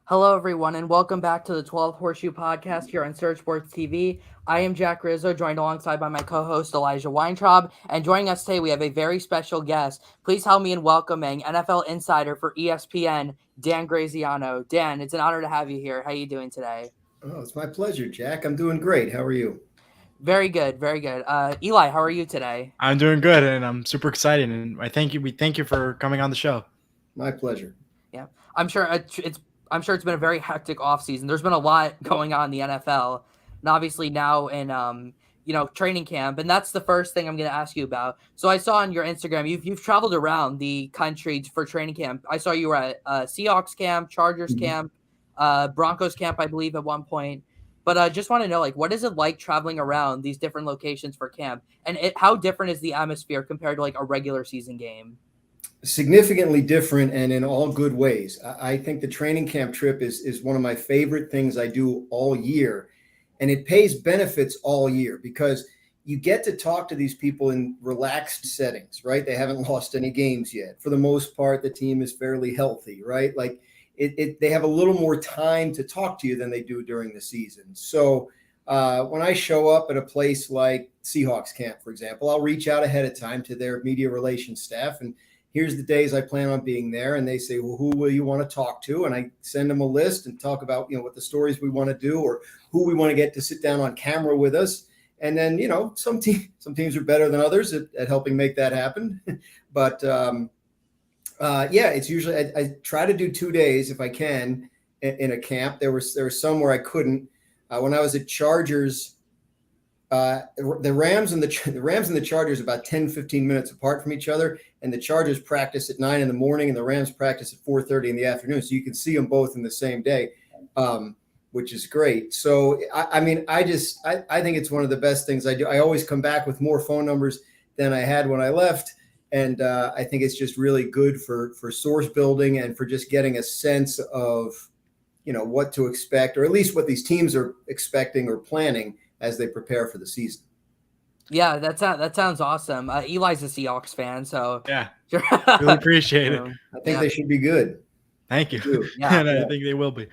Hello, everyone, and welcome back to the 12th Horseshoe Podcast here on Surge Sports TV. I am Jack Rizzo, joined alongside by my co-host Elijah Weintraub, and joining us today we have a very special guest. Please help me in welcoming NFL insider for ESPN, Dan Graziano. Dan, it's an honor to have you here. How are you doing today? Oh, it's my pleasure, Jack. I'm doing great. How are you? Very good, very good. Eli, how are you today? I'm doing good, and I'm super excited. And I thank you. We thank you for coming on the show. My pleasure. Yeah, I'm sure it's been a very hectic offseason. There's been a lot going on in the NFL, and obviously now in training camp, and that's the first thing I'm going to ask you about. So I saw on your Instagram you've traveled around the country for training camp. I saw you were at Seahawks camp, Chargers camp, Broncos camp, I believe at one point. But I just want to know, like, what is it like traveling around these different locations for camp, and how different is the atmosphere compared to like a regular season game? Significantly different and in all good ways. I think the training camp trip is one of my favorite things I do all year. And it pays benefits all year because you get to talk to these people in relaxed settings, right? They haven't lost any games yet. For the most part, the team is fairly healthy, right? Like they have a little more time to talk to you than they do during the season. So when I show up at a place like Seahawks camp, for example, I'll reach out ahead of time to their media relations staff and here's the days I plan on being there. And they say, well, who will you want to talk to? And I send them a list and talk about, what the stories we want to do or who we want to get to sit down on camera with us. And then, some teams are better than others at helping make that happen. But it's usually, I try to do 2 days if I can in a camp. There was some where I couldn't. When I was at Chargers, the Rams and the Chargers are about 10, 15 minutes apart from each other. And the Chargers practice at 9 a.m. and the Rams practice at 4:30 in the afternoon. So you can see them both in the same day, which is great. So, I think it's one of the best things I do. I always come back with more phone numbers than I had when I left. And I think it's just really good for source building and for just getting a sense of, what to expect, or at least what these teams are expecting or planning as they prepare for the season. Yeah, that sounds awesome. Eli's a Seahawks fan, so yeah, really appreciate it. I think they should be good. Thank you. Yeah, and I think they will be.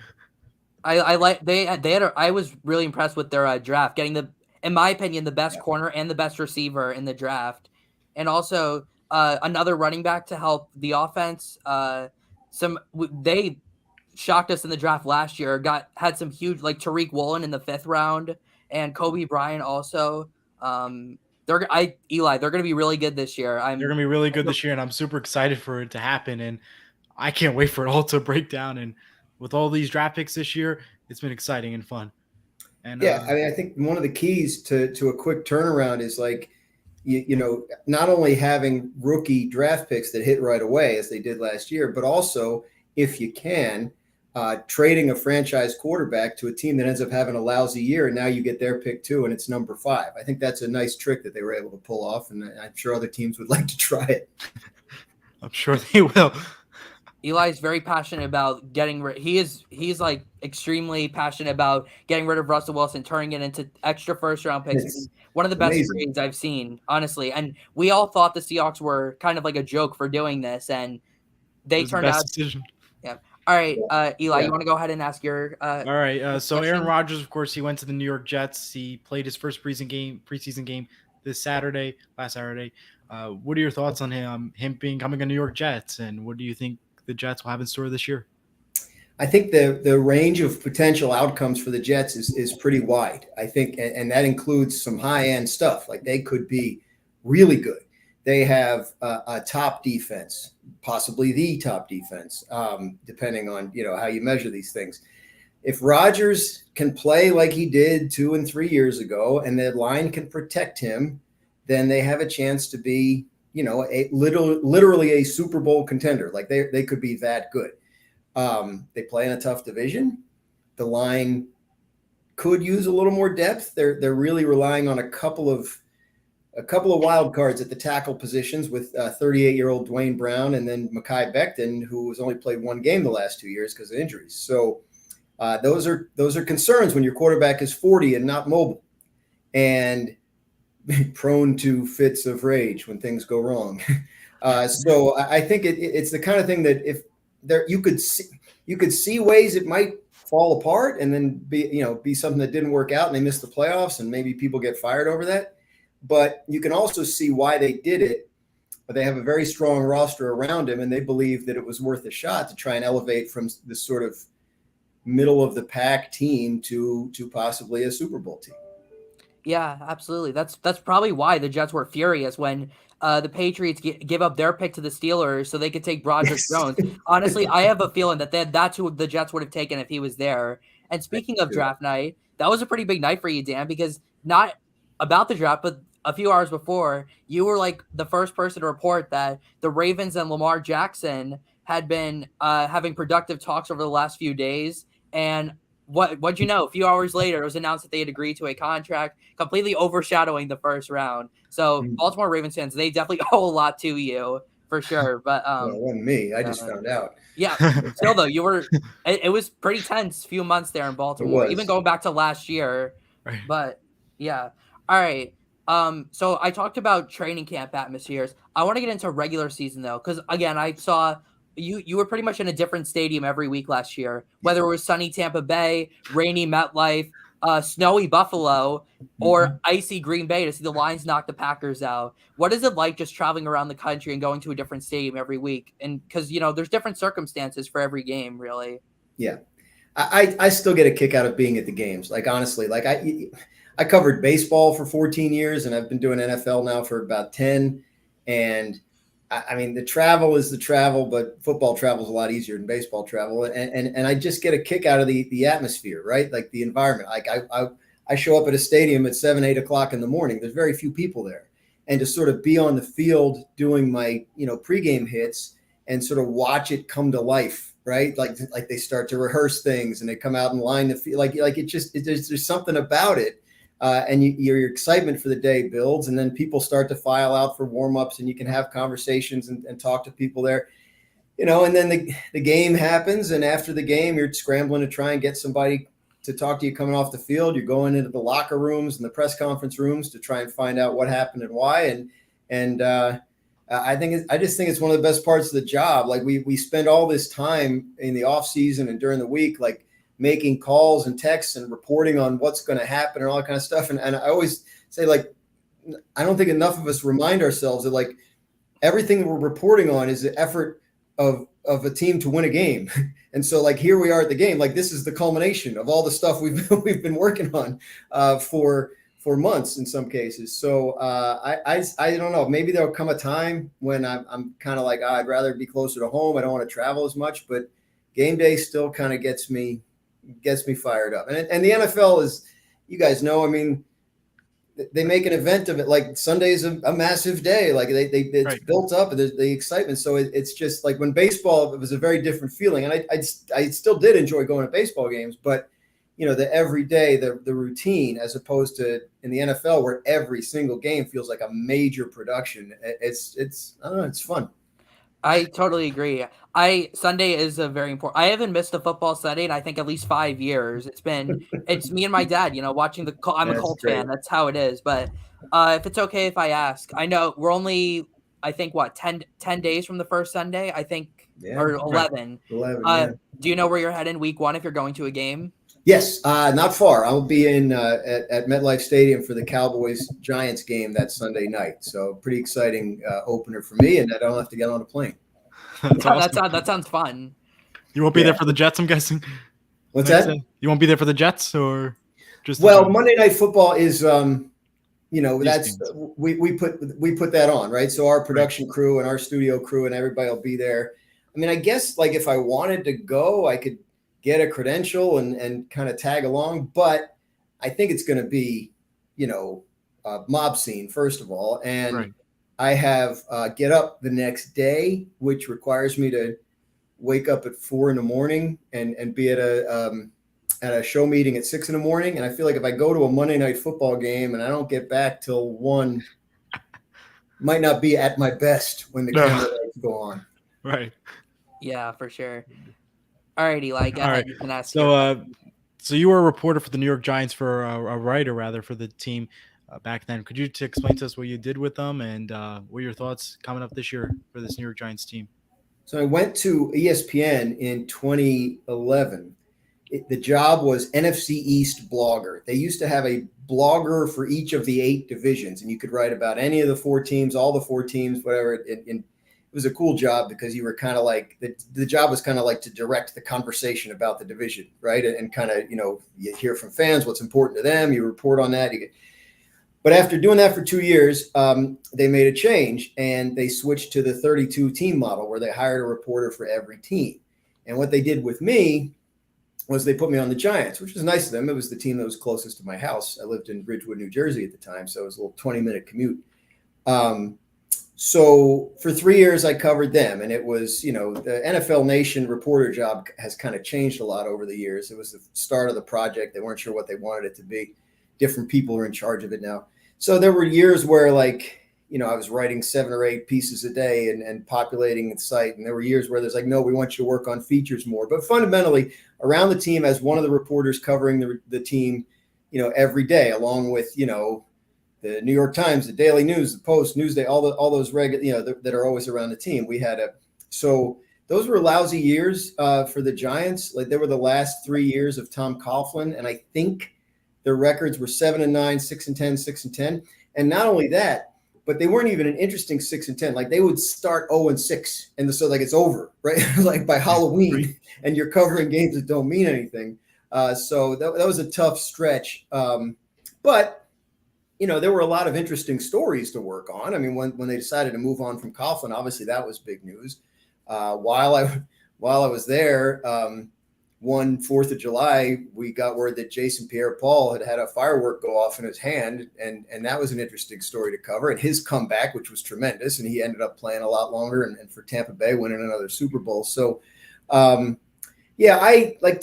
I like I was really impressed with their draft, getting in my opinion, the best corner and the best receiver in the draft, and also another running back to help the offense. They shocked us in the draft last year. Had some huge, like Tariq Woolen in the 5th round and Kobe Bryant also. They're going to be really good this year. They're going to be really good this year, and I'm super excited for it to happen. And I can't wait for it all to break down. And with all these draft picks this year, it's been exciting and fun. And I think one of the keys to a quick turnaround is like, not only having rookie draft picks that hit right away as they did last year, but also if you can, trading a franchise quarterback to a team that ends up having a lousy year, and now you get their pick too, and it's number 5. I think that's a nice trick that they were able to pull off, and I'm sure other teams would like to try it. I'm sure they will. Eli's very passionate about getting rid. He's like extremely passionate about getting rid of Russell Wilson, turning it into extra first-round picks. It's one of the best trades I've seen, honestly. And we all thought the Seahawks were kind of like a joke for doing this, and they turned out. Decision. Yeah. All right, Eli, you want to go ahead and ask your all right, so Aaron Rodgers, of course, he went to the New York Jets. He played his first preseason game last Saturday. What are your thoughts on him becoming a New York Jets, and what do you think the Jets will have in store this year? I think the range of potential outcomes for the Jets is pretty wide. I think, and that includes some high-end stuff. Like they could be really good. They have a top defense, possibly the top defense, depending on, how you measure these things. If Rodgers can play like he did 2 and 3 years ago and the line can protect him, then they have a chance to be, literally a Super Bowl contender. Like they could be that good. They play in a tough division. The line could use a little more depth. They're really relying on a couple of wild cards at the tackle positions with 38-year-old Dwayne Brown and then Mekhi Becton, who has only played 1 game the last 2 years because of injuries. So those are concerns when your quarterback is 40 and not mobile and prone to fits of rage when things go wrong. So I think it's the kind of thing that there you could see ways it might fall apart and then be something that didn't work out and they missed the playoffs and maybe people get fired over that. But you can also see why they did it. But they have a very strong roster around him, and they believe that it was worth a shot to try and elevate from this sort of middle of the pack team to possibly a Super Bowl team. Yeah, absolutely. That's probably why the Jets were furious when the Patriots give up their pick to the Steelers so they could take Broderick Jones. Honestly, I have a feeling that's who the Jets would have taken if he was there. And speaking of draft night, that was a pretty big night for you, Dan, because not about the draft, but a few hours before, you were like the first person to report that the Ravens and Lamar Jackson had been having productive talks over the last few days. And what'd you know? A few hours later, it was announced that they had agreed to a contract, completely overshadowing the first round. So Baltimore Ravens fans, they definitely owe a lot to you for sure. But well, it wasn't me. I just found out. Yeah, still though, it was pretty tense few months there in Baltimore, even going back to last year. Right. But yeah. All right. So I talked about training camp atmospheres. I want to get into regular season though, because again, I saw you were pretty much in a different stadium every week last year, whether it was sunny Tampa Bay, rainy MetLife, snowy Buffalo, or icy Green Bay to see the Lions knock the Packers out. What is it like just traveling around the country and going to a different stadium every week? And because there's different circumstances for every game, really. Yeah, I still get a kick out of being at the games. Like honestly, like I covered baseball for 14 years and I've been doing NFL now for about 10. And I mean, the travel is the travel, but football travel is a lot easier than baseball travel. And I just get a kick out of the atmosphere, right? Like the environment. Like I show up at a stadium at 7, 8 o'clock in the morning. There's very few people there. And to sort of be on the field doing my, pregame hits and sort of watch it come to life, right? Like they start to rehearse things and they come out and line the field. Like there's something about it. And your excitement for the day builds, and then people start to file out for warmups, and you can have conversations and talk to people there, and then the game happens. And after the game, you're scrambling to try and get somebody to talk to you coming off the field. You're going into the locker rooms and the press conference rooms to try and find out what happened and why. And I just think it's one of the best parts of the job. Like we spend all this time in the off season and during the week, like making calls and texts and reporting on what's going to happen and all that kind of stuff. And I always say, like, I don't think enough of us remind ourselves that like everything we're reporting on is the effort of a team to win a game. And so like, here we are at the game, like this is the culmination of all the stuff we've been working on for months in some cases. So I don't know, maybe there'll come a time when I'm kind of like, I'd rather be closer to home. I don't want to travel as much, but game day still kind of gets me fired up. And the NFL is, you guys know, I mean, they make an event of it. Like Sunday is a massive day. Like it's right. Built up, and there's the excitement. So it's just like when baseball, it was a very different feeling. And I still did enjoy going to baseball games, but the everyday, the routine, as opposed to in the NFL where every single game feels like a major production. It's I don't know, it's fun. I totally agree. Sunday is a very important. I haven't missed a football Sunday in I think at least 5 years. It's me and my dad, watching I'm a Colts fan. That's how it is. But if it's okay if I ask, I know we're only, I think 10 days from the first Sunday, I think, or 11. 11. Yeah. Do you know where you're heading week 1 if you're going to a game? Yes, not far. I'll be in at MetLife Stadium for the Cowboys-Giants game that Sunday night. So pretty exciting opener for me, and I don't have to get on a plane. Awesome. That sounds fun. You won't be there for the Jets, I'm guessing? What's that? You won't be there for the Jets or just? Well, Monday Night Football is, that's we put that on, right? So our production crew and our studio crew and everybody will be there. I mean, I guess like if I wanted to go, I could get a credential and kind of tag along, but I think it's going to be, a mob scene first of all, and right. I have get up the next day, which requires me to wake up at 4 a.m. and be at a show meeting at 6 a.m. And I feel like if I go to a Monday Night Football game and I don't get back till 1, might not be at my best when the camera lights go on. Right. Yeah, for sure. All right, Eli, go ahead. You can ask. So you were a reporter for the New York Giants, for a writer rather for the team back then. Could you explain to us what you did with them and what are your thoughts coming up this year for this New York Giants team? So I went to ESPN in 2011. The job was NFC East blogger. They used to have a blogger for each of the 8 divisions, and you could write about any of the 4 teams, all the 4 teams, whatever. And it was a cool job because you were kind of like the job was kind of like to direct the conversation about the division, right? And kind of, you hear from fans what's important to them. You report on that. But after doing that for 2 years, they made a change and they switched to the 32 team model where they hired a reporter for every team. And what they did with me was they put me on the Giants, which was nice of them. It was the team that was closest to my house. I lived in Ridgewood, New Jersey at the time, so it was a little 20-minute commute. So for 3 years, I covered them, and it was, the NFL Nation reporter job has kind of changed a lot over the years. It was the start of the project. They weren't sure what they wanted it to be. Different people are in charge of it now. So there were years where, I was writing 7 or 8 pieces a day and populating the site. And there were years where there's no, we want you to work on features more. But fundamentally, around the team as one of the reporters covering the team, every day, along with, the New York Times, the Daily News, the Post, Newsday, all those regular, that are always around the team. So those were lousy years for the Giants. They were the last 3 years of Tom Coughlin. And I think their records were 7-9, 6-10, 6-10. And not only that, but they weren't even an interesting 6-10. They would start 0-6, and so it's over, right? By Halloween, and you're covering games that don't mean anything. So that was a tough stretch. But there were a lot of interesting stories to work on. I mean, when they decided to move on from Coughlin, obviously that was big news. While I was there, one 4th of July, we got word that Jason Pierre-Paul had a firework go off in his hand, and that was an interesting story to cover. And his comeback, which was tremendous, and he ended up playing a lot longer and for Tampa Bay winning another Super Bowl. So, to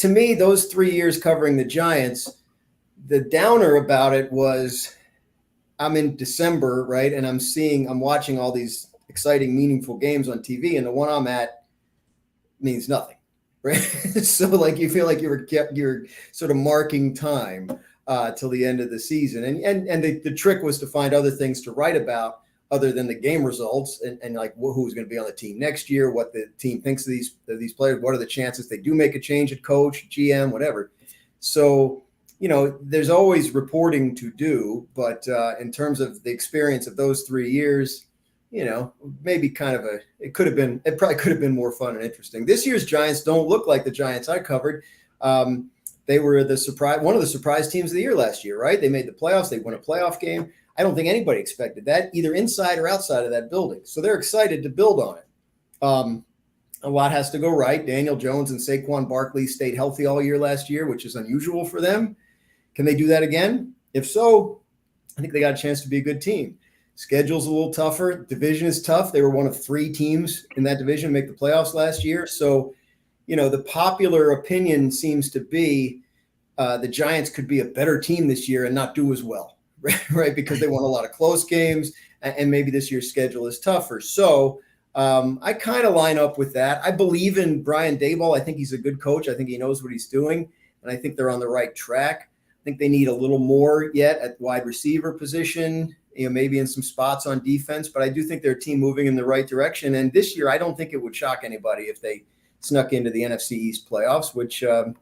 me, those 3 years covering the Giants, the downer about it was I'm in December, right, and I'm watching all these exciting, meaningful games on TV, and the one I'm at means nothing. Right. So you feel like you're sort of marking time till the end of the season. And the trick was to find other things to write about other than the game results and who's going to be on the team next year, what the team thinks of these players, what are the chances they do make a change at coach, GM, whatever. So, there's always reporting to do. But in terms of the experience of those 3 years, maybe it probably could have been more fun and interesting. This year's Giants don't look like the Giants I covered. They were one of the surprise teams of the year last year, right? They made the playoffs. They won a playoff game. I don't think anybody expected that, either inside or outside of that building. So they're excited to build on it. A lot has to go right. Daniel Jones and Saquon Barkley stayed healthy all year last year, which is unusual for them. Can they do that again? If so, I think they got a chance to be a good team. Schedule's a little tougher. Division is tough. They were one of 3 teams in that division to make the playoffs last year. So, the popular opinion seems to be the Giants could be a better team this year and not do as well, right? Because they won a lot of close games, and maybe this year's schedule is tougher. So I kind of line up with that. I believe in Brian Daboll. I think he's a good coach. I think he knows what he's doing, and I think they're on the right track. I think they need a little more yet at wide receiver position, maybe in some spots on defense, but I do think they're a team moving in the right direction. And this year, I don't think it would shock anybody if they snuck into the NFC East playoffs, which, the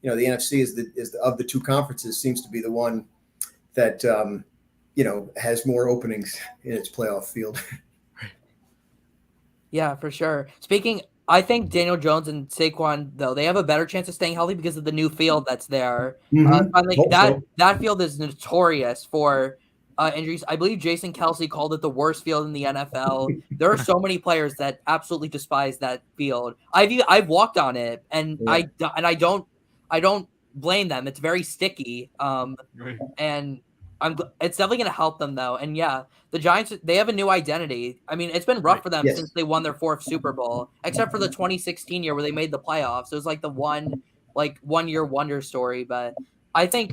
NFC is of the 2 conferences seems to be the one that, has more openings in its playoff field. Yeah, for sure. I think Daniel Jones and Saquon, though, they have a better chance of staying healthy because of the new field that's there. Mm-hmm. That field is notorious for injuries. I believe Jason Kelsey called it the worst field in the NFL. There are so many players that absolutely despise that field. I've walked on it, and I don't blame them. It's very sticky, Right. and it's definitely going to help them though. And yeah, the Giants, they have a new identity. I mean, it's been rough for them since they won their 4th Super Bowl, except for the 2016 year where they made the playoffs. It was the one year wonder story, but I think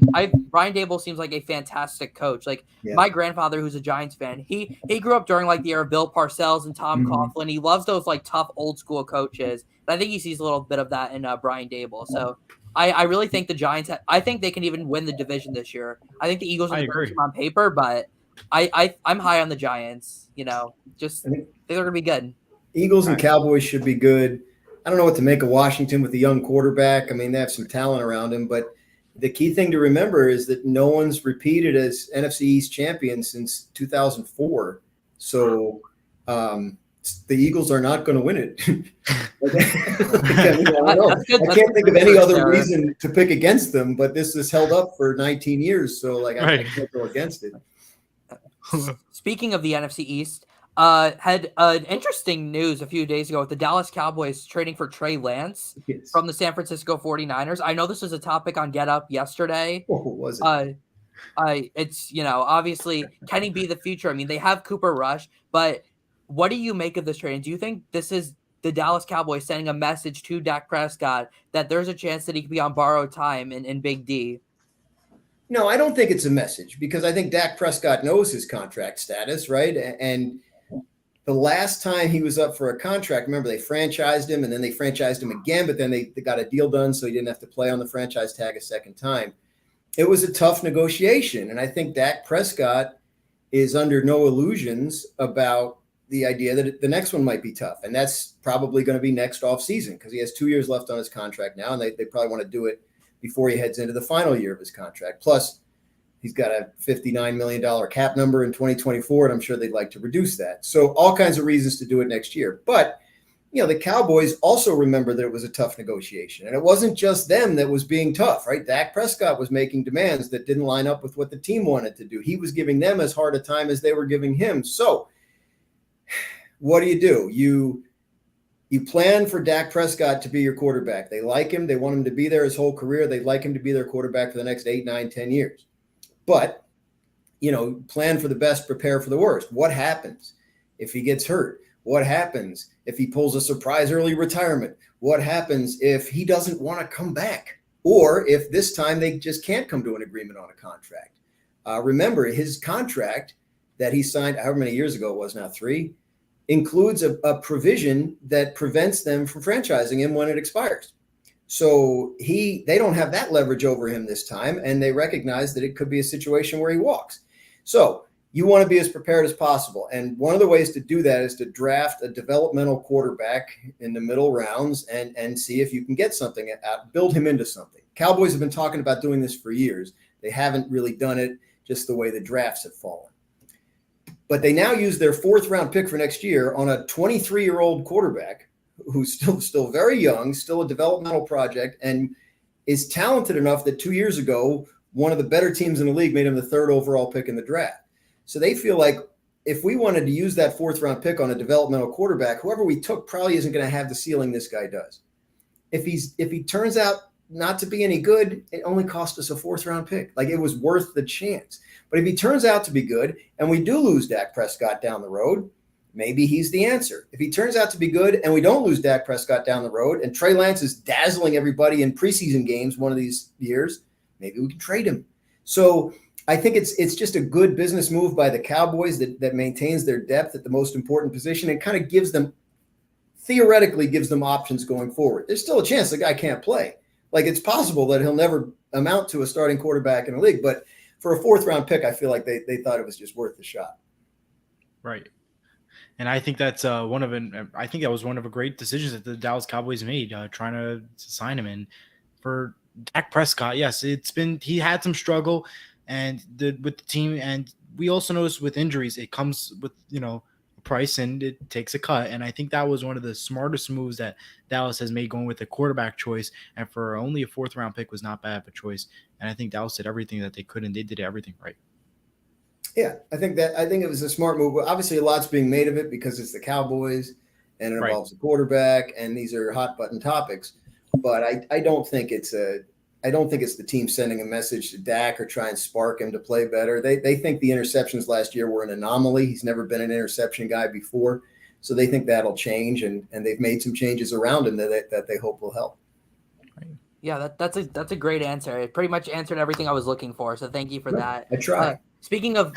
Brian Daboll seems like a fantastic coach. My grandfather, who's a Giants fan, he grew up during the era of Bill Parcells and Tom Coughlin. He loves those tough old school coaches. And I think he sees a little bit of that in Brian Daboll. So I really think the Giants. I think they can even win the division this year. I think the Eagles are the better team on paper, but I'm high on the Giants. I think they're gonna be good. Eagles and Cowboys should be good. I don't know what to make of Washington with the young quarterback. I mean, they have some talent around him, but the key thing to remember is that no one's repeated as NFC East champion since 2004. So the Eagles are not going to win it. I can't think of any other reason to pick against them, but this is held up for 19 years. So I can't go against it. Speaking of the NFC East, had interesting news a few days ago with the Dallas Cowboys trading for Trey Lance from the San Francisco 49ers. I know this was a topic on Get Up yesterday. Oh, was it? It's, obviously, can he be the future? I mean, they have Cooper Rush, but what do you make of this trade? Do you think this is the Dallas Cowboys sending a message to Dak Prescott that there's a chance that he could be on borrowed time in Big D? No, I don't think it's a message because I think Dak Prescott knows his contract status, right? And the last time he was up for a contract, remember, they franchised him and then they franchised him again, but then they got a deal done so he didn't have to play on the franchise tag a second time. It was a tough negotiation. And I think Dak Prescott is under no illusions about the idea that the next one might be tough. And that's probably going to be next offseason because he has 2 years left on his contract now, and they probably want to do it before he heads into the final year of his contract. Plus, he's got a $59 million cap number in 2024, and I'm sure they'd like to reduce that. So all kinds of reasons to do it next year. But, the Cowboys also remember that it was a tough negotiation. And it wasn't just them that was being tough, right? Dak Prescott was making demands that didn't line up with what the team wanted to do. He was giving them as hard a time as they were giving him. So what do? You plan for Dak Prescott to be your quarterback. They like him. They want him to be there his whole career. They'd like him to be their quarterback for the next 8, 9, 10 years. But, plan for the best, prepare for the worst. What happens if he gets hurt? What happens if he pulls a surprise early retirement? What happens if he doesn't want to come back? Or if this time they just can't come to an agreement on a contract? Remember, his contract that he signed however many years ago it was now, 3, includes a provision that prevents them from franchising him when it expires. So they don't have that leverage over him this time, and they recognize that it could be a situation where he walks. So you want to be as prepared as possible. And one of the ways to do that is to draft a developmental quarterback in the middle rounds and see if you can get something out, build him into something. Cowboys have been talking about doing this for years. They haven't really done it just the way the drafts have fallen. But they now use their 4th round pick for next year on a 23-year-old quarterback who's still very young, still a developmental project, and is talented enough that 2 years ago, one of the better teams in the league made him the 3rd overall pick in the draft. So they feel like if we wanted to use that 4th round pick on a developmental quarterback, whoever we took probably isn't going to have the ceiling this guy does. If he turns out not to be any good, it only cost us a 4th round pick. Like, it was worth the chance. But if he turns out to be good and we do lose Dak Prescott down the road, maybe he's the answer. If he turns out to be good and we don't lose Dak Prescott down the road and Trey Lance is dazzling everybody in preseason games one of these years, maybe we can trade him. So I think it's just a good business move by the Cowboys that maintains their depth at the most important position and kind of theoretically gives them options going forward. There's still a chance the guy can't play. Like, it's possible that he'll never amount to a starting quarterback in the league, but for a 4th round pick, I feel like they thought it was just worth the shot. Right. And I think that's that was one of the great decisions that the Dallas Cowboys made, trying to sign him in. For Dak Prescott, yes, he had some struggle with the team, and we also noticed with injuries, it comes with a price and it takes a cut. And I think that was one of the smartest moves that Dallas has made, going with the quarterback choice. And for only a 4th round pick was not bad of a choice. And I think Dallas did everything that they could, and they did everything right. Yeah, I think it was a smart move. Obviously, a lot's being made of it because it's the Cowboys and it involves the quarterback, and these are hot button topics. But I don't think it's the team sending a message to Dak or trying to spark him to play better. They think the interceptions last year were an anomaly. He's never been an interception guy before, so they think that'll change, and they've made some changes around him that they hope will help. Yeah, that's a great answer. It pretty much answered everything I was looking for. So thank you for that. I try. Speaking of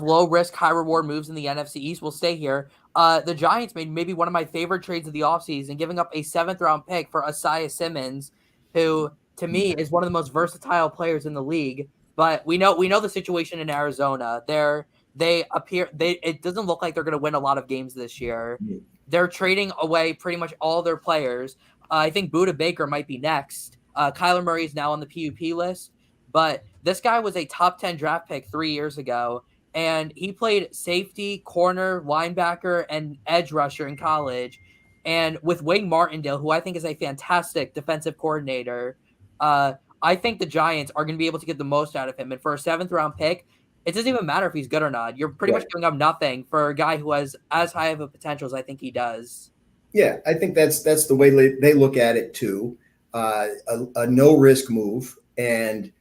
low risk, high reward moves in the NFC East, we'll stay here. The Giants made maybe one of my favorite trades of the offseason, giving up a 7th round pick for Isaiah Simmons, who to me is one of the most versatile players in the league. But we know the situation in Arizona. They're it doesn't look like they're going to win a lot of games this year. Mm. They're trading away pretty much all their players. I think Budda Baker might be next. Kyler Murray is now on the PUP list, but this guy was a top 10 draft pick 3 years ago, and he played safety, corner, linebacker, and edge rusher in college. And with Wing Martindale, who I think is a fantastic defensive coordinator, I think the Giants are going to be able to get the most out of him. And for a 7th-round pick, it doesn't even matter if he's good or not. You're pretty much giving up nothing for a guy who has as high of a potential as I think he does. Yeah, I think that's the way they look at it too. A no-risk move. And,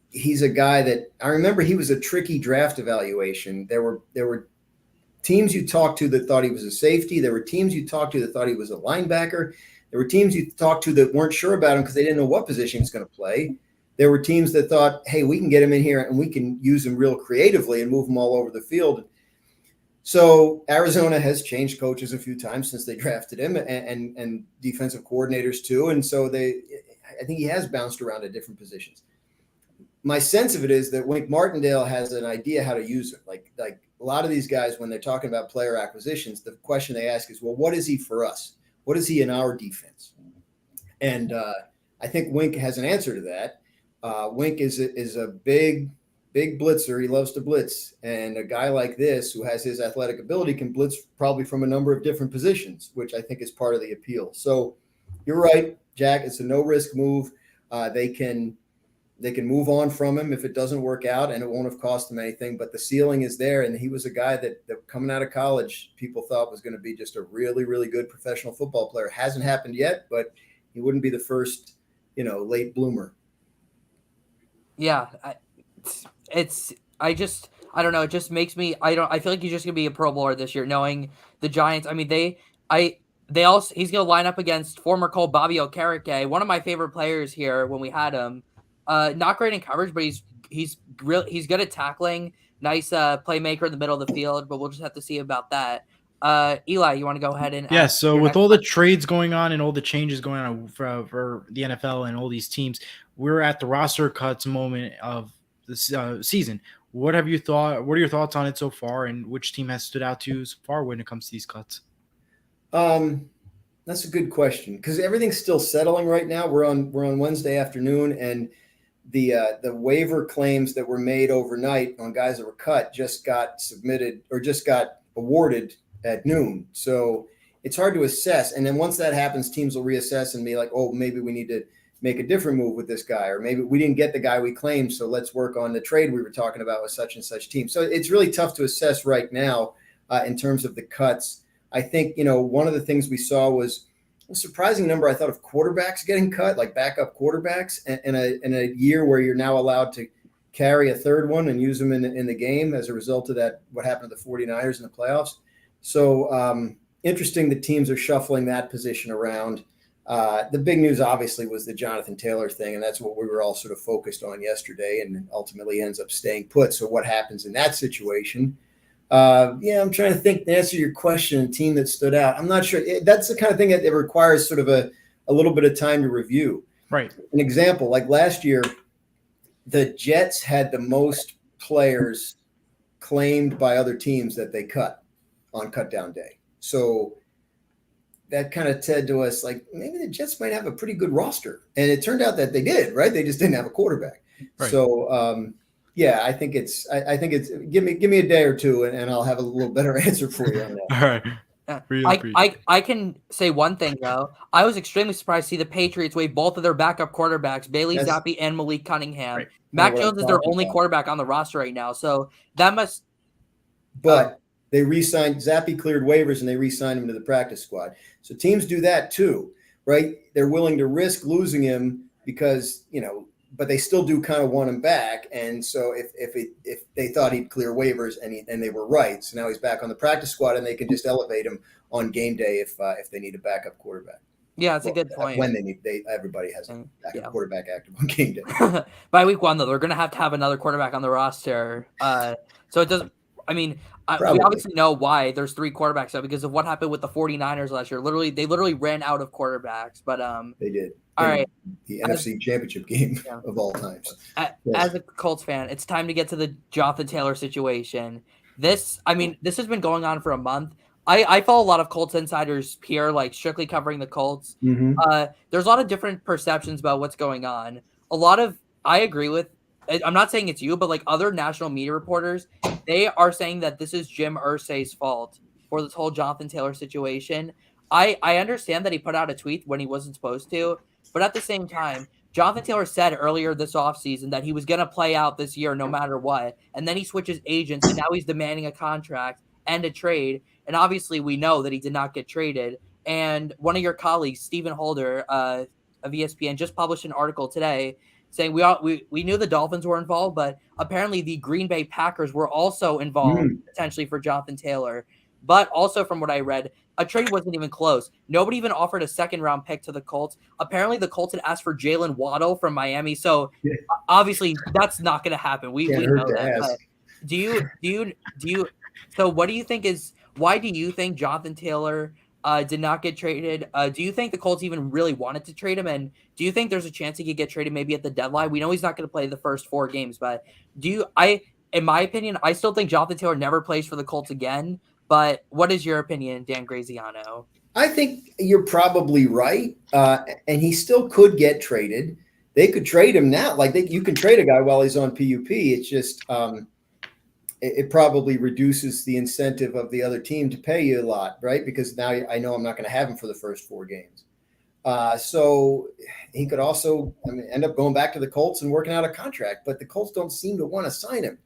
he's a guy that I remember he was a tricky draft evaluation. There were teams you talked to that thought he was a safety. There were teams you talked to that thought he was a linebacker. There were teams you talked to that weren't sure about him because they didn't know what position he's going to play. There were teams that thought, hey, we can get him in here and we can use him real creatively and move him all over the field. So Arizona has changed coaches a few times since they drafted him and defensive coordinators too. And so I think he has bounced around at different positions. My sense of it is that Wink Martindale has an idea how to use him. Like a lot of these guys, when they're talking about player acquisitions, the question they ask is, well, what is he for us? What is he in our defense? And I think Wink has an answer to that. Wink is a big blitzer. He loves to blitz. And a guy like this who has his athletic ability can blitz probably from a number of different positions, which I think is part of the appeal. So you're right, Jack. It's a no-risk move. They can move on from him if it doesn't work out, and it won't have cost them anything. But the ceiling is there, and he was a guy that coming out of college, people thought was going to be just a really, really good professional football player. Hasn't happened yet, but he wouldn't be the first, late bloomer. Yeah, I don't know. It just makes me. I feel like he's just gonna be a Pro Bowler this year, knowing the Giants. I mean, he's gonna line up against former Colt Bobby Okereke, one of my favorite players here when we had him. Not great in coverage, but he's good at tackling. Nice playmaker in the middle of the field, but we'll just have to see about that. Eli, you want to go ahead and so with all the trades going on and all the changes going on for the NFL and all these teams, we're at the roster cuts moment of this season. What are your thoughts on it so far, and which team has stood out to you so far when it comes to these cuts? That's a good question because everything's still settling right now. We're on Wednesday afternoon, and the waiver claims that were made overnight on guys that were cut just got submitted or just got awarded at noon. So it's hard to assess. And then once that happens, teams will reassess and be like, oh, maybe we need to make a different move with this guy, or maybe we didn't get the guy we claimed, so let's work on the trade we were talking about with such and such team. So it's really tough to assess right now in terms of the cuts. I think, one of the things we saw was a surprising number, I thought, of quarterbacks getting cut, like backup quarterbacks in a year where you're now allowed to carry a third one and use them in the game as a result of that, what happened to the 49ers in the playoffs. So interesting that teams are shuffling that position around. The big news, obviously, was the Jonathan Taylor thing, and that's what we were all sort of focused on yesterday, and ultimately ends up staying put. So what happens in that situation? I'm trying to think to answer your question, a team that stood out. I'm not sure. That's the kind of thing that it requires sort of a little bit of time to review. Right. An example, like last year, the Jets had the most players claimed by other teams that they cut on cutdown day. So that kind of said to us, like, maybe the Jets might have a pretty good roster. And it turned out that they did, right? They just didn't have a quarterback. Right. So, I think it's give me a day or two and I'll have a little better answer for you on that. All right. I can say one thing, though. I was extremely surprised to see the Patriots waive both of their backup quarterbacks, Bailey Zappi and Malik Cunningham. Right. Mac Jones is their only quarterback on the roster right now. So that must – But they re-signed – Zappi cleared waivers and they re-signed him to the practice squad. So teams do that too, right? They're willing to risk losing him because, but they still do kind of want him back. And so if they thought he'd clear waivers and they were right, so now he's back on the practice squad and they can just elevate him on game day if they need a backup quarterback. Yeah, that's a good point. When everybody has a backup quarterback active on game day. By week one, though, they're going to have another quarterback on the roster. So it doesn't. I mean, we Probably. obviously know why there's 3 quarterbacks now because of what happened with the 49ers last year. They literally ran out of quarterbacks. But They did. all right. The NFC Championship game of all times. As a Colts fan, it's time to get to the Jonathan Taylor situation. This has been going on for a month. I follow a lot of Colts insiders here, like strictly covering the Colts. Mm-hmm. There's a lot of different perceptions about what's going on. I agree with, I'm not saying it's you, but like other national media reporters, they are saying that this is Jim Irsay's fault for this whole Jonathan Taylor situation. I understand that he put out a tweet when he wasn't supposed to, but at the same time, Jonathan Taylor said earlier this offseason that he was going to play out this year no matter what, and then he switches agents, and now he's demanding a contract and a trade, and obviously we know that he did not get traded. And one of your colleagues, Stephen Holder of ESPN, just published an article today saying we knew the Dolphins were involved, but apparently the Green Bay Packers were also involved potentially for Jonathan Taylor. But also from what I read, a trade wasn't even close. Nobody even offered a second-round pick to the Colts. Apparently, the Colts had asked for Jalen Waddle from Miami, so obviously that's not going to happen. We know that. So what do you think why do you think Jonathan Taylor did not get traded? Do you think the Colts even really wanted to trade him? And do you think there's a chance he could get traded maybe at the deadline? We know he's not going to play the first 4 games, but in my opinion, I still think Jonathan Taylor never plays for the Colts again. But what is your opinion, Dan Graziano? I think you're probably right. And he still could get traded. They could trade him now. Like you can trade a guy while he's on PUP. It's just it probably reduces the incentive of the other team to pay you a lot, right? Because now I know I'm not going to have him for the first 4 games. So he could also end up going back to the Colts and working out a contract. But the Colts don't seem to want to sign him.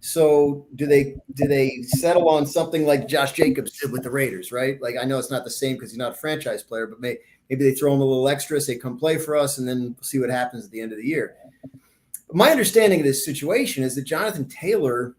So do they settle on something like Josh Jacobs did with the Raiders, right? Like I know it's not the same because he's not a franchise player, but maybe they throw him a little extra, say come play for us, and then see what happens at the end of the year. My understanding of this situation is that Jonathan Taylor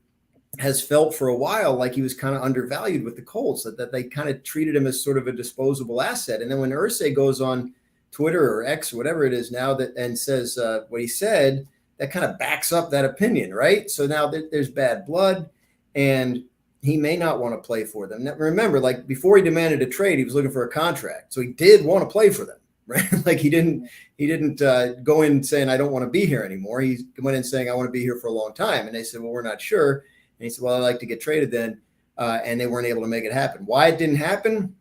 has felt for a while like he was kind of undervalued with the Colts, that they kind of treated him as sort of a disposable asset. And then when Irsay goes on Twitter or X or whatever it is now and says what he said, that kind of backs up that opinion, right? So now there's bad blood, and he may not want to play for them. Now, remember, like before he demanded a trade, he was looking for a contract, so he did want to play for them, right? Like he didn't go in saying I don't want to be here anymore. He went in saying I want to be here for a long time, and they said, well, we're not sure, and he said, well, I'd like to get traded then, and they weren't able to make it happen. Why it didn't happen?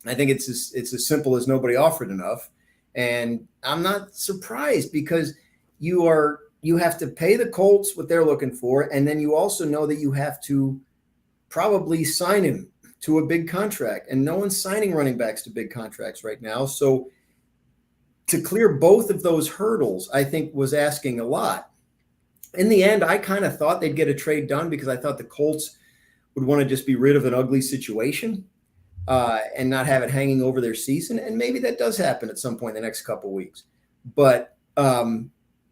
I think it's as simple as nobody offered enough, and I'm not surprised because you have to pay the Colts what they're looking for, and then you also know that you have to probably sign him to a big contract, and no one's signing running backs to big contracts right now. So to clear both of those hurdles, I think was asking a lot. In the end, I kind of thought they'd get a trade done because I thought the Colts would want to just be rid of an ugly situation and not have it hanging over their season. And maybe that does happen at some point in the next couple of weeks. But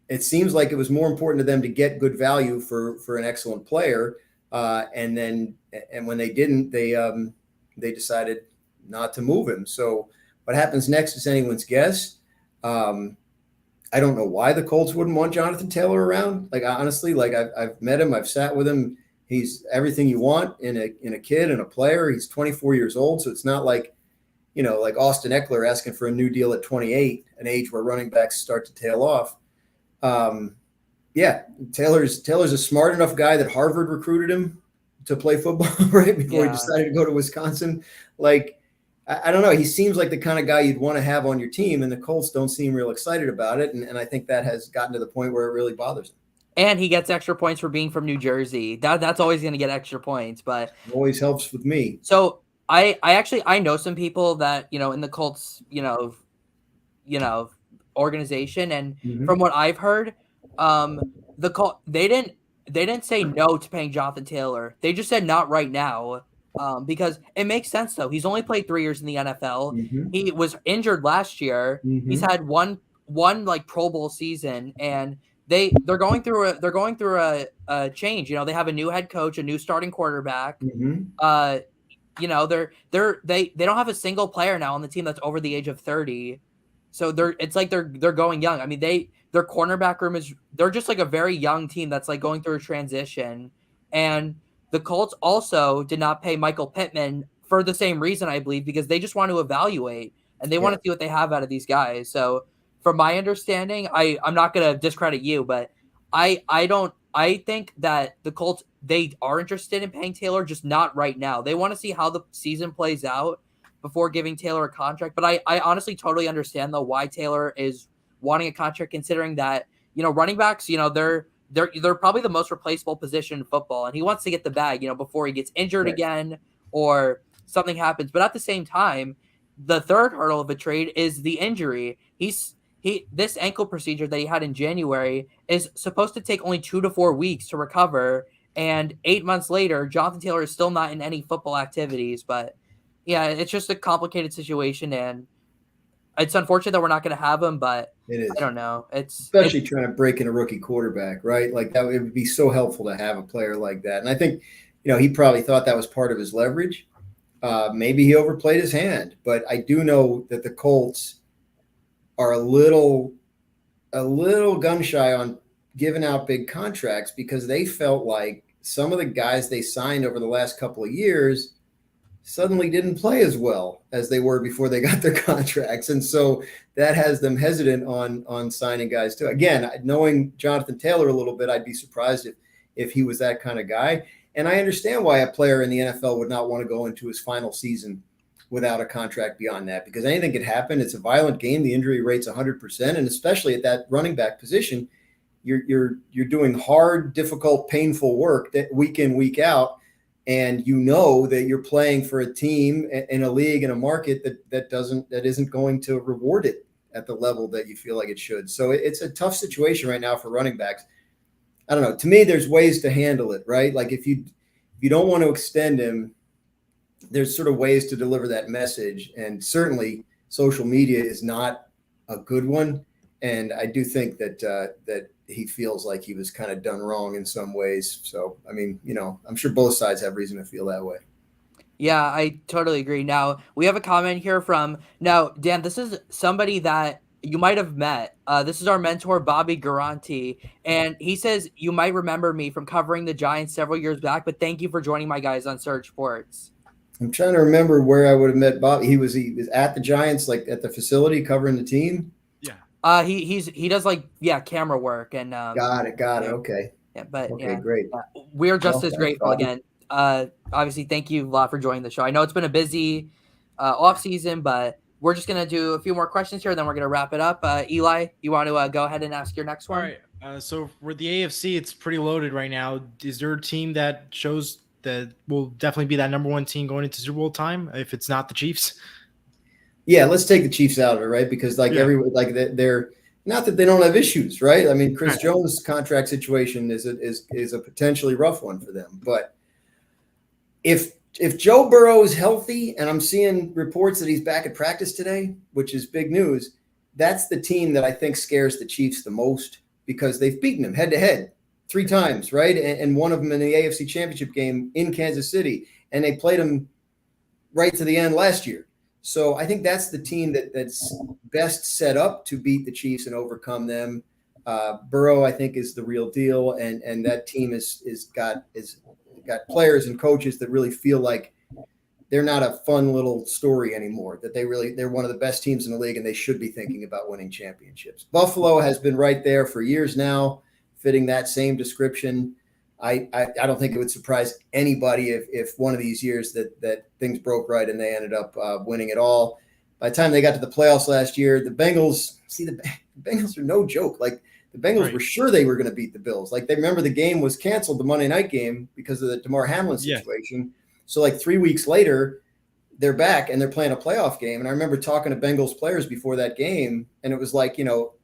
it seems like it was more important to them to get good value for an excellent player. And when they didn't, they decided not to move him. So what happens next is anyone's guess. I don't know why the Colts wouldn't want Jonathan Taylor around. Like, honestly, like I've met him, I've sat with him. He's everything you want in a kid and a player. He's 24 years old. So it's not like, like Austin Eckler asking for a new deal at 28, an age where running backs start to tail off. Taylor's a smart enough guy that Harvard recruited him to play football right before he decided to go to Wisconsin. Like, I don't know. He seems like the kind of guy you'd want to have on your team, and the Colts don't seem real excited about it. And I think that has gotten to the point where it really bothers him. And he gets extra points for being from New Jersey. That's always going to get extra points, but it always helps with me. So I know some people that, in the Colts, organization. And from what I've heard, they didn't say no to paying Jonathan Taylor. They just said not right now. Because it makes sense though. He's only played 3 years in the NFL. He was injured last year. He's had one like Pro Bowl season, and they're going through a change. They have a new head coach, a new starting quarterback. They don't have a single player now on the team that's over the age of 30. So they're going young. I mean, their cornerback room they're just like a very young team that's like going through a transition. And the Colts also did not pay Michael Pittman for the same reason, I believe, because they just want to evaluate and they want to see what they have out of these guys. So from my understanding, I'm not going to discredit you, but I think that the Colts, they are interested in paying Taylor, just not right now. They want to see how the season plays out before giving Taylor a contract. But I honestly totally understand, though, why Taylor is wanting a contract, considering that, running backs, they're probably the most replaceable position in football, and he wants to get the bag, before he gets injured again or something happens. But at the same time, the third hurdle of a trade is the injury. This ankle procedure that he had in January is supposed to take only 2 to 4 weeks to recover, and 8 months later, Jonathan Taylor is still not in any football activities. But yeah, it's just a complicated situation, and it's unfortunate that we're not going to have him, but it is. I don't know. Especially trying to break in a rookie quarterback, right? Like that, it would be so helpful to have a player like that. And I think, he probably thought that was part of his leverage. Maybe he overplayed his hand, but I do know that the Colts are a little gun shy on giving out big contracts because they felt like some of the guys they signed over the last couple of years suddenly didn't play as well as they were before they got their contracts. And so that has them hesitant on signing guys too. Again, knowing Jonathan Taylor a little bit, I'd be surprised if he was that kind of guy. And I understand why a player in the NFL would not want to go into his final season without a contract beyond that, because anything could happen. It's a violent game. The injury rate's 100%. And especially at that running back position, you're doing hard, difficult, painful work that week in, week out. And that you're playing for a team in a league, in a market that isn't going to reward it at the level that you feel like it should. So it's a tough situation right now for running backs. I don't know. To me, there's ways to handle it, right? Like if you don't want to extend him, there's sort of ways to deliver that message. And certainly social media is not a good one. And I do think that he feels like he was kind of done wrong in some ways. So, I mean, I'm sure both sides have reason to feel that way. Yeah, I totally agree. Now, we have a comment here Dan, this is somebody that you might have met. This is our mentor, Bobby Garanti. And he says, you might remember me from covering the Giants several years back, but thank you for joining my guys on Surge Sports. I'm trying to remember where I would have met Bobby. He was at the Giants, like at the facility covering the team. Yeah. He does camera work and got it. Okay. Yeah, but okay, great. We're just as grateful Bobby. Again. Obviously, thank you a lot for joining the show. I know it's been a busy off season, but we're just gonna do a few more questions here, then we're gonna wrap it up. Eli, you want to go ahead and ask your next one? All right. So for the AFC, it's pretty loaded right now. Is there a team that shows that will definitely be that number one team going into Super Bowl time if it's not the Chiefs? Yeah, let's take the Chiefs out of it, right? Because everyone, they're not that they don't have issues, right? I mean, Chris Jones' contract situation is a potentially rough one for them. But if Joe Burrow is healthy, and I'm seeing reports that he's back at practice today, which is big news, that's the team that I think scares the Chiefs the most because they've beaten him head to head 3 times, right? And one of them in the AFC Championship game in Kansas City, and they played him right to the end last year. So I think that's the team that's best set up to beat the Chiefs and overcome them. Burrow, I think, is the real deal, and that team is got players and coaches that really feel like they're not a fun little story anymore. That they're one of the best teams in the league, and they should be thinking about winning championships. Buffalo has been right there for years now, fitting that same description. I don't think it would surprise anybody if one of these years that things broke right and they ended up winning it all. By the time they got to the playoffs last year, the Bengals are no joke. Like the Bengals were sure they were going to beat the Bills. Like they remember the game was canceled, the Monday night game, because of the Damar Hamlin situation. Yeah. So like 3 weeks later, they're back and they're playing a playoff game. And I remember talking to Bengals players before that game, and it was like,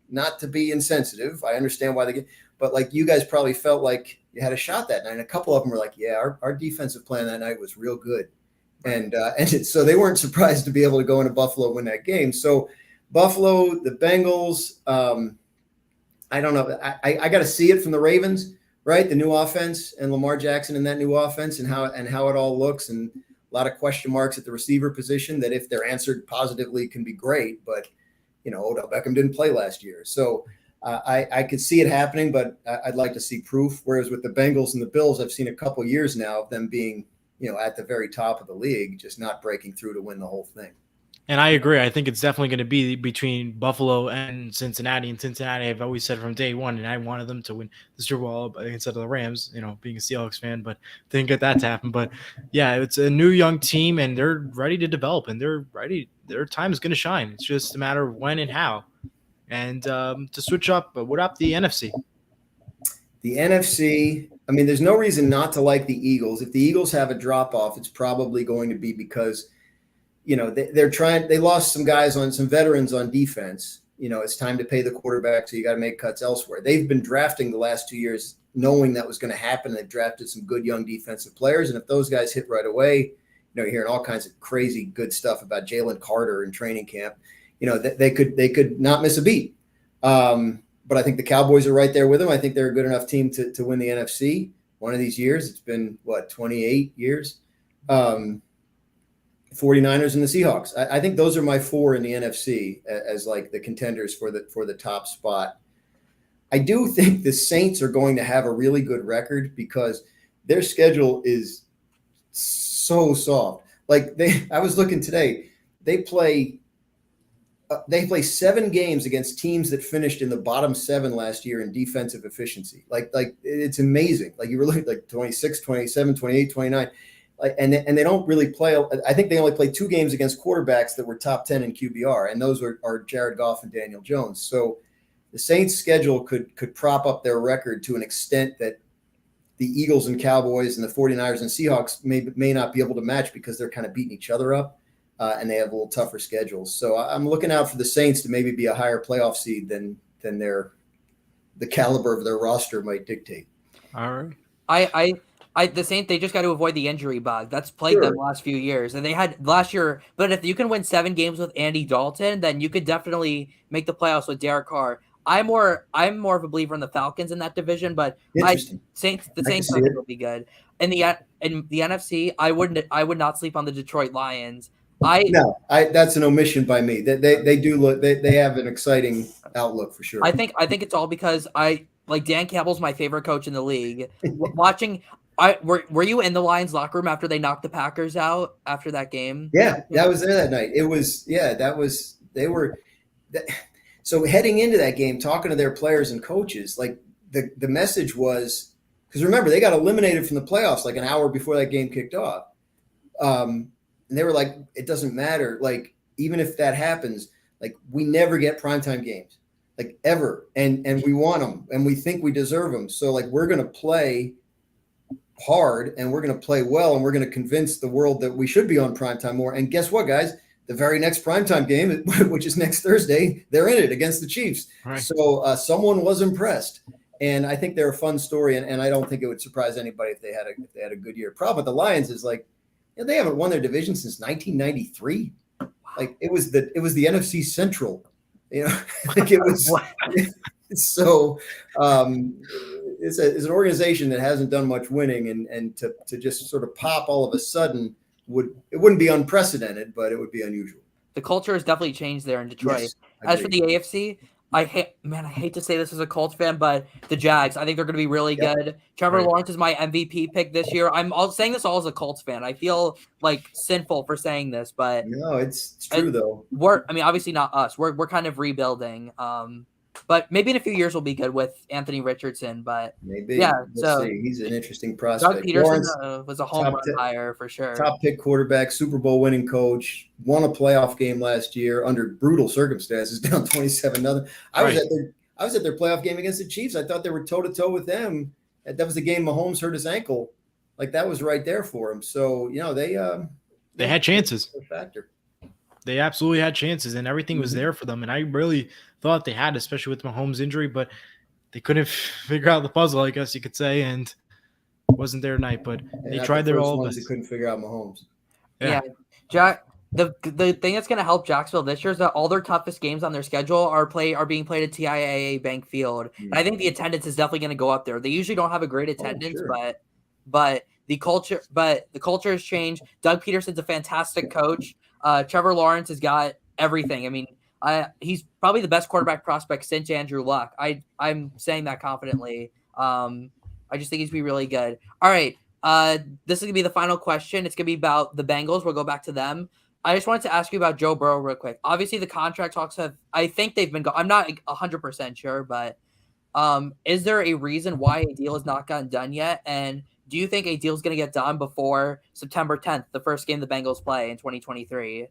not to be insensitive. I understand why they get, but like you guys probably felt like you had a shot that night. And a couple of them were like, yeah, our defensive plan that night was real good. And so they weren't surprised to be able to go into Buffalo and win that game. So Buffalo, the Bengals, I don't know. I got to see it from the Ravens, right? The new offense and Lamar Jackson in that new offense and how it all looks, and a lot of question marks at the receiver position that if they're answered positively can be great. But, Odell Beckham didn't play last year. So I could see it happening, but I'd like to see proof. Whereas with the Bengals and the Bills, I've seen a couple years now of them being, at the very top of the league, just not breaking through to win the whole thing. And I agree. I think it's definitely going to be between Buffalo and Cincinnati. And Cincinnati, I've always said from day one, and I wanted them to win the Super Bowl instead of the Rams, being a Seahawks fan, but didn't get that to happen. But yeah, it's a new young team, and they're ready to develop, and they're ready. Their time is going to shine. It's just a matter of when and how. And to switch up, what up the NFC? The NFC, there's no reason not to like the Eagles. If the Eagles have a drop off, it's probably going to be because they lost some guys some veterans on defense. It's time to pay the quarterback, so you got to make cuts elsewhere. They've been drafting the last 2 years knowing that was going to happen. They've drafted some good young defensive players, and if those guys hit right away, you're hearing all kinds of crazy good stuff about Jalen Carter in training camp. They could not miss a beat. But I think the Cowboys are right there with them. I think they're a good enough team to win the NFC one of these years. It's been 28 years. 49ers and the Seahawks. I think those are my four in the NFC as like the contenders for the top spot. I do think the Saints are going to have a really good record because their schedule is so soft. I was looking today, they play 7 games against teams that finished in the bottom 7 last year in defensive efficiency. It's amazing. You were looking 26, 27, 28, 29. And they don't really play. I think they only play 2 games against quarterbacks that were top 10 in QBR, and those are Jared Goff and Daniel Jones. So the Saints' schedule could prop up their record to an extent that the Eagles and Cowboys and the 49ers and Seahawks may not be able to match because they're kind of beating each other up, and they have a little tougher schedules. So I'm looking out for the Saints to maybe be a higher playoff seed than the caliber of their roster might dictate. All right. The Saints, they just got to avoid the injury bug. That's plagued them the last few years. And they had last year, but if you can win 7 games with Andy Dalton, then you could definitely make the playoffs with Derek Carr. I'm more of a believer in the Falcons in that division, but the Saints will be good. In the NFC, I would not sleep on the Detroit Lions. That's an omission by me. They do look, they have an exciting outlook for sure. I think it's all because Dan Campbell's my favorite coach in the league. Were you in the Lions locker room after they knocked the Packers out after that game? Yeah, that was there that night. So heading into that game, talking to their players and coaches, the message was, because remember, they got eliminated from the playoffs an hour before that game kicked off. And they were like, it doesn't matter. Even if that happens, we never get primetime games, ever. And we want them and we think we deserve them. So we're going to play hard and we're going to play well and we're going to convince the world that we should be on primetime more. And guess what, guys? The very next primetime game, which is next Thursday, they're in it against the Chiefs. Right. So someone was impressed. And I think they're a fun story. And I don't think it would surprise anybody if they had a good year. Problem with the Lions is they haven't won their division since 1993. It was the NFC Central. It was so it's an organization that hasn't done much winning, and to just sort of pop all of a sudden wouldn't be unprecedented, but it would be unusual. The culture has definitely changed there in Detroit. Yes, as for the AFC, I hate to say this as a Colts fan, but the Jags, I think they're going to be really good. Trevor Lawrence is my MVP pick this year. I'm saying this all as a Colts fan. I feel sinful for saying this, but no, it's true though. Obviously not us. We're kind of rebuilding. But maybe in a few years we'll be good with Anthony Richardson. But maybe, let's see. He's an interesting prospect. Doug Peterson was a home run hire for sure. Top pick quarterback, Super Bowl winning coach, won a playoff game last year under brutal circumstances, down 27-0. I was at their playoff game against the Chiefs. I thought they were toe to toe with them. That was the game Mahomes hurt his ankle. That was right there for him. So they had chances. A factor. They absolutely had chances, and everything was there for them. And I really thought they had, especially with Mahomes' injury, but they couldn't figure out the puzzle, I guess you could say, and it wasn't their night. But they tried their all best. They couldn't figure out Mahomes. Yeah. Jack. The thing that's going to help Jacksonville this year is that all their toughest games on their schedule are being played at TIAA Bank Field. And I think the attendance is definitely going to go up there. They usually don't have a great attendance, but the culture has changed. Doug Peterson's a fantastic coach. Trevor Lawrence has got everything. He's probably the best quarterback prospect since Andrew Luck. I'm saying that confidently. I just think he's gonna be really good. All right. This is gonna be the final question. It's gonna be about the Bengals. We'll go back to them. I just wanted to ask you about Joe Burrow real quick. Obviously, the contract talks I think they've been. I'm not 100% sure, but is there a reason why a deal has not gotten done yet? And do you think a deal is going to get done before September 10th, the first game the Bengals play in 2023?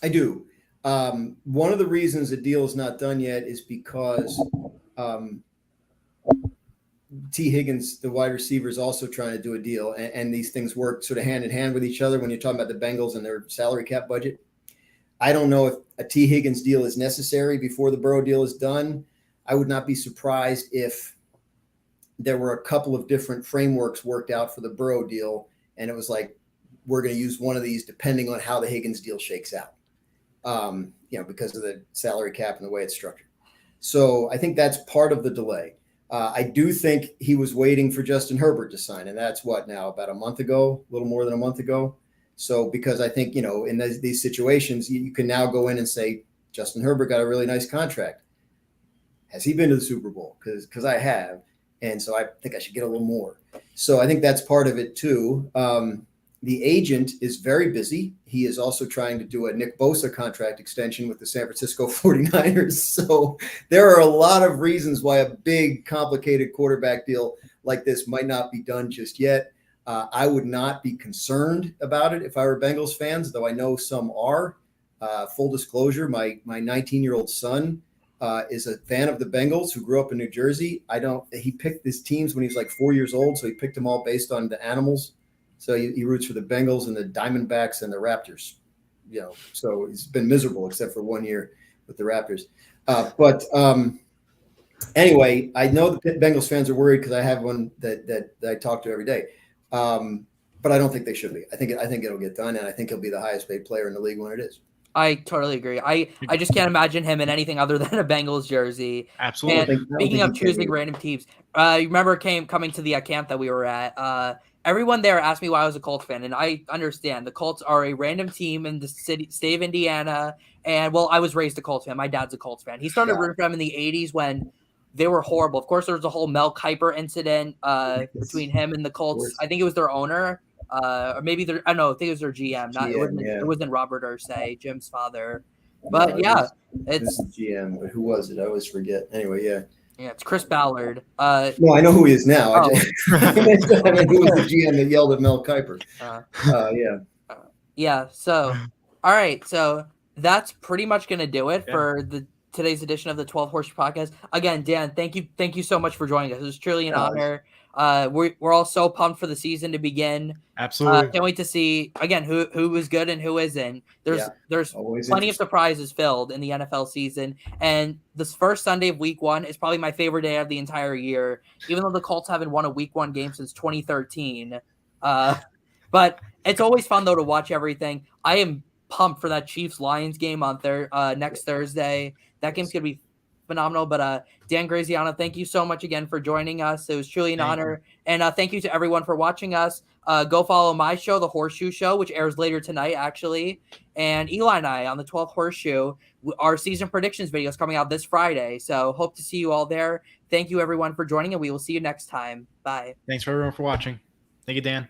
I do. One of the reasons a deal is not done yet is because T. Higgins, the wide receiver, is also trying to do a deal, and these things work sort of hand in hand with each other when you're talking about the Bengals and their salary cap budget. I don't know if a T. Higgins deal is necessary before the Burrow deal is done. I would not be surprised if there were a couple of different frameworks worked out for the Burrow deal, and it was like, we're going to use one of these depending on how the Higgins deal shakes out, because of the salary cap and the way it's structured. So I think that's part of the delay. I do think he was waiting for Justin Herbert to sign, and that's about a month ago, a little more than a month ago. So because I think, in these situations, you can now go in and say, Justin Herbert got a really nice contract. Has he been to the Super Bowl? Because I have. And so I think I should get a little more. So I think that's part of it too. The agent is very busy. He is also trying to do a Nick Bosa contract extension with the San Francisco 49ers. So there are a lot of reasons why a big, complicated quarterback deal like this might not be done just yet. I would not be concerned about it if I were Bengals fans, though I know some are. Full disclosure, my 19-year-old son is a fan of the Bengals who grew up in New Jersey. He picked his teams when he was like 4 years old, so he picked them all based on the animals. So he roots for the Bengals and the Diamondbacks and the Raptors. So he's been miserable except for 1 year with the Raptors. Anyway, I know the Bengals fans are worried because I have one that I talk to every day. But I don't think they should be. I think it'll get done, and I think he'll be the highest paid player in the league when it is. I totally agree. I just can't imagine him in anything other than a Bengals jersey. Absolutely. And speaking of choosing random teams, you remember coming to the camp that we were at. Everyone there asked me why I was a Colts fan, and I understand. The Colts are a random team in the state of Indiana, and I was raised a Colts fan. My dad's a Colts fan. He started rooting for them in the 80s when they were horrible. Of course, there was a whole Mel Kiper incident between him and the Colts. I think it was their owner. Or maybe I think it was their GM. It wasn't Robert Irsay, Jim's father. But it's GM. But who was it? I always forget. Anyway, yeah, it's Chris Ballard. No, I know who he is now. Who was the GM that yelled at Mel Kiper? So, all right. So that's pretty much gonna do it for today's edition of the 12th Horseshoe Podcast. Again, Dan, thank you so much for joining us. It was truly an honor. We're all so pumped for the season to begin. Absolutely. Can't wait to see again who is good and who isn't. There's plenty of surprises filled in the NFL season, and this first Sunday of Week 1 is probably my favorite day of the entire year. Even though the Colts haven't won a Week 1 game since 2013, but it's always fun though to watch everything. I am pumped for that Chiefs-Lions game on next Thursday. That game's gonna be phenomenal. But Dan Graziano, thank you so much again for joining us. It was truly an honor. And thank you to everyone for watching us. Go follow my show, The Horseshoe Show, which airs later tonight, actually. And Eli and I on the 12th Horseshoe, our season predictions video is coming out this Friday. So hope to see you all there. Thank you, everyone, for joining, and we will see you next time. Bye. Thanks for everyone for watching. Thank you, Dan.